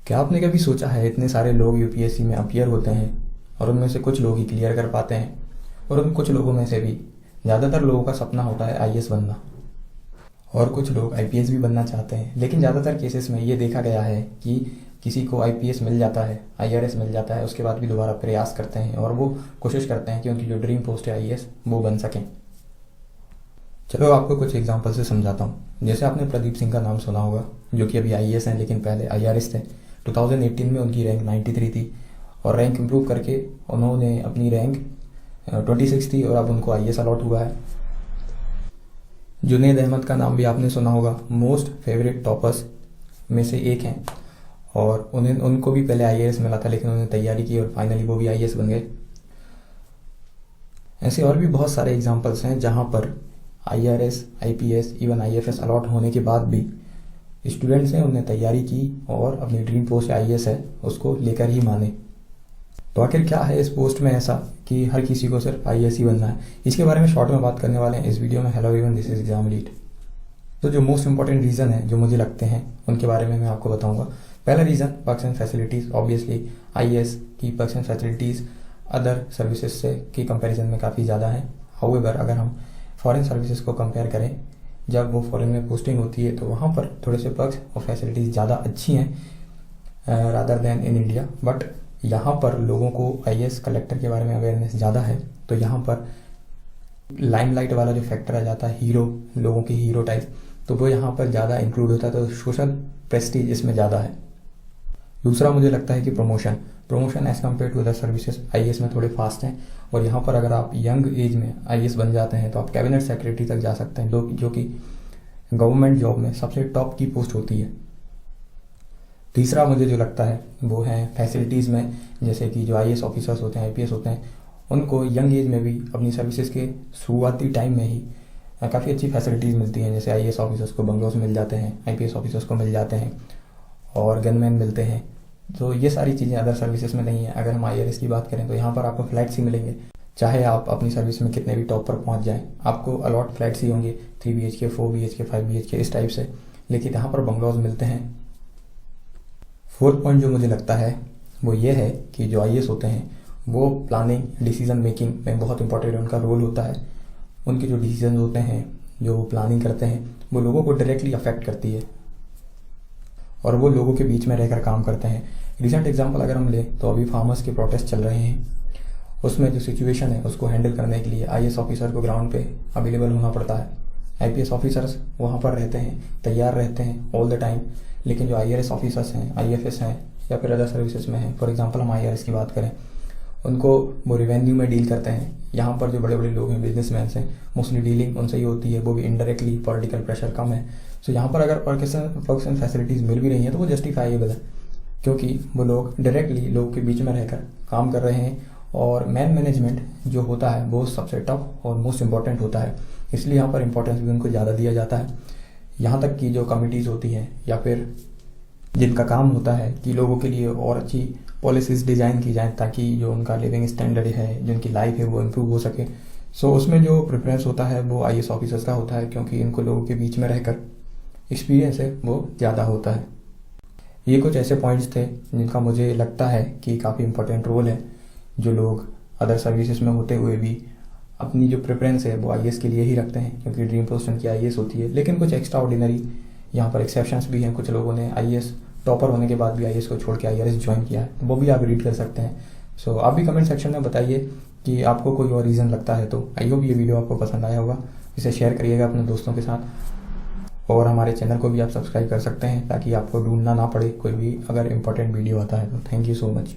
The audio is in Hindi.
क्या आपने कभी सोचा है इतने सारे लोग यूपीएससी में अपीयर होते हैं और उनमें से कुछ लोग ही क्लियर कर पाते हैं और उन कुछ लोगों में से भी ज़्यादातर लोगों का सपना होता है आईएएस बनना और कुछ लोग आईपीएस भी बनना चाहते हैं। लेकिन ज़्यादातर केसेस में ये देखा गया है कि किसी को आईपीएस मिल जाता है, आईआरएस मिल जाता है, उसके बाद भी दोबारा प्रयास करते हैं और वो कोशिश करते हैं कि उनकी जो ड्रीम पोस्ट है आईएएस वो बन सकें। चलो आपको कुछ एग्जांपल से समझाता हूँ। जैसे आपने प्रदीप सिंह का नाम सुना होगा, जो कि अभी आईएएस हैं लेकिन पहले आईआरएस थे। 2018 में उनकी रैंक 93 थी और रैंक इम्प्रूव करके उन्होंने अपनी रैंक 26 थी और अब उनको आईएएस अलॉट हुआ है। जुनैद अहमद का नाम भी आपने सुना होगा, मोस्ट फेवरेट टॉपर्स में से एक हैं और उनको भी पहले आईएएस मिला था लेकिन उन्होंने तैयारी की और फाइनली वो भी आईएएस बन गए। ऐसे और भी बहुत सारे एग्जाम्पल्स हैं जहाँ पर IRS, IPS, even IFS allot होने के बाद भी स्टूडेंट्स ने उन्हें तैयारी की और अपनी ड्रीम पोस्ट आईएएस है उसको लेकर ही माने। तो आखिर क्या है इस पोस्ट में ऐसा कि हर किसी को सिर्फ आईएएस ही बनना है? इसके बारे में शॉर्ट में बात करने वाले हैं इस वीडियो में। Hello everyone, this is exam lead. तो जो मोस्ट इंपॉर्टेंट रीज़न है जो मुझे लगते हैं उनके बारे में मैं आपको बताऊंगा। पहला reason, perks and facilities. Obviously IAS की perks and facilities other services से की कंपैरिजन में काफ़ी ज़्यादा है। हाउएवर अगर हम फॉरेन सर्विसेज को कंपेयर करें, जब वो फॉरेन में पोस्टिंग होती है तो वहाँ पर थोड़े से पर्क्स और फैसिलिटीज़ ज़्यादा अच्छी हैं rather then in India. But यहाँ पर लोगों को आईएएस कलेक्टर के बारे में अवेयरनेस ज़्यादा है, तो यहाँ पर लाइमलाइट वाला जो फैक्टर आ जाता है, हीरो, लोगों की हीरो टाइप, तो वो यहाँ पर ज़्यादा इंक्लूड होता है, तो सोशल प्रेस्टीज इसमें ज़्यादा है। दूसरा मुझे लगता है कि promotion as compared to other services IAS में थोड़े फास्ट हैं और यहाँ पर अगर आप यंग एज में आईएएस बन जाते हैं तो आप कैबिनेट सेक्रेटरी तक जा सकते हैं, जो कि गवर्नमेंट जॉब में सबसे टॉप की पोस्ट होती है। तीसरा मुझे जो लगता है वो है फैसिलिटीज़ में, जैसे कि जो आईएएस ऑफिसर्स होते हैं, आईपीएस होते हैं, उनको यंग एज में भी अपनी सर्विसेज के शुरुआती टाइम में ही काफ़ी अच्छी फैसिलिटीज़ मिलती हैं। जैसे आईएएस ऑफिसर्स को बंगलोज मिल जाते हैं, आईपीएस ऑफिसर्स को मिल जाते हैं और गनमैन मिलते हैं। तो ये सारी चीज़ें अदर सर्विसेज में नहीं है। अगर हम आईआरएस की बात करें तो यहाँ पर आपको फ्लैट्स ही मिलेंगे, चाहे आप अपनी सर्विस में कितने भी टॉप पर पहुँच जाएँ, आपको अलॉट फ्लैट्स ही होंगे 3 BHK, 4 BHK, 5 BHK इस टाइप से, लेकिन यहाँ पर बंगलोज मिलते हैं। फोर्थ पॉइंट जो मुझे लगता है वो ये है कि जो आईएएस होते हैं वो प्लानिंग, डिसीजन मेकिंग में बहुत इंपॉर्टेंट उनका रोल होता है। उनके जो डिसीजन होते हैं, जो वो प्लानिंग करते हैं, वो लोगों को डायरेक्टली अफेक्ट करती है और वो लोगों के बीच में रहकर काम करते हैं। रिसेंट एग्जांपल अगर हम लें तो अभी फार्मर्स के प्रोटेस्ट चल रहे हैं, उसमें जो सिचुएशन है उसको हैंडल करने के लिए आईएएस ऑफिसर को ग्राउंड पे अवेलेबल होना पड़ता है। आईपीएस ऑफिसर्स वहाँ पर रहते हैं, तैयार रहते हैं ऑल द टाइम, लेकिन जो आईआरएस ऑफिसर्स हैं, आईएफएस हैं या फिर अदर सर्विसेज में हैं, फॉर एग्जांपल हम आईआरएस की बात करें, उनको वो रेवेन्यू में डील करते हैं। यहाँ पर जो बड़े बड़े लोग हैं, बिजनेसमैन हैं, मोस्टली डीलिंग उनसे ही होती है, वो भी इनडायरेक्टली, पॉलिटिकल प्रेशर कम है। सो यहाँ पर अगर पर्क्स एंड फैसिलिटीज़ मिल भी रही हैं तो वो जस्टिफाइबल है, क्योंकि वो लोग डायरेक्टली लोगों के बीच में रहकर काम कर रहे हैं और मैनेजमेंट जो होता है वो सबसे टफ और मोस्ट इंपॉर्टेंट होता है, इसलिए यहाँ पर इंपॉर्टेंस भी उनको ज़्यादा दिया जाता है। यहाँ तक कि जो कमिटीज़ होती हैं या फिर जिनका काम होता है कि लोगों के लिए और अच्छी पॉलिसीज़ डिज़ाइन की जाए ताकि जो उनका लिविंग स्टैंडर्ड है, जो उनकी लाइफ है, वो इम्प्रूव हो सके। सो उसमें जो प्रेफरेंस होता है वो आईएएस ऑफिसर्स का होता है, क्योंकि इनको लोगों के बीच में रहकर एक्सपीरियंस है वो ज़्यादा होता है। ये कुछ ऐसे पॉइंट्स थे जिनका मुझे लगता है कि काफ़ी इंपॉर्टेंट रोल है, जो लोग अदर सर्विसेज में होते हुए भी अपनी जो प्रेफरेंस है वो आईएएस के लिए ही रखते हैं, क्योंकि ड्रीम पोस्ट उनकी आईएएस होती है। लेकिन कुछ एक्स्ट्रा ऑर्डिनरी यहाँ पर एक्सेप्शंस भी हैं। कुछ लोगों ने आईएएस टॉपर होने के बाद भी आईएएस को छोड़ के आईआरएस ज्वाइन किया है, तो वो भी आप रीड कर सकते हैं। सो आप भी कमेंट सेक्शन में बताइए कि आपको कोई और रीज़न लगता है तो। आई होप ये वीडियो आपको पसंद आया होगा, इसे शेयर करिएगा अपने दोस्तों के साथ और हमारे चैनल को भी आप सब्सक्राइब कर सकते हैं ताकि आपको ढूंढना ना पड़े कोई भी अगर इंपॉर्टेंट वीडियो आता है तो। Thank you so much.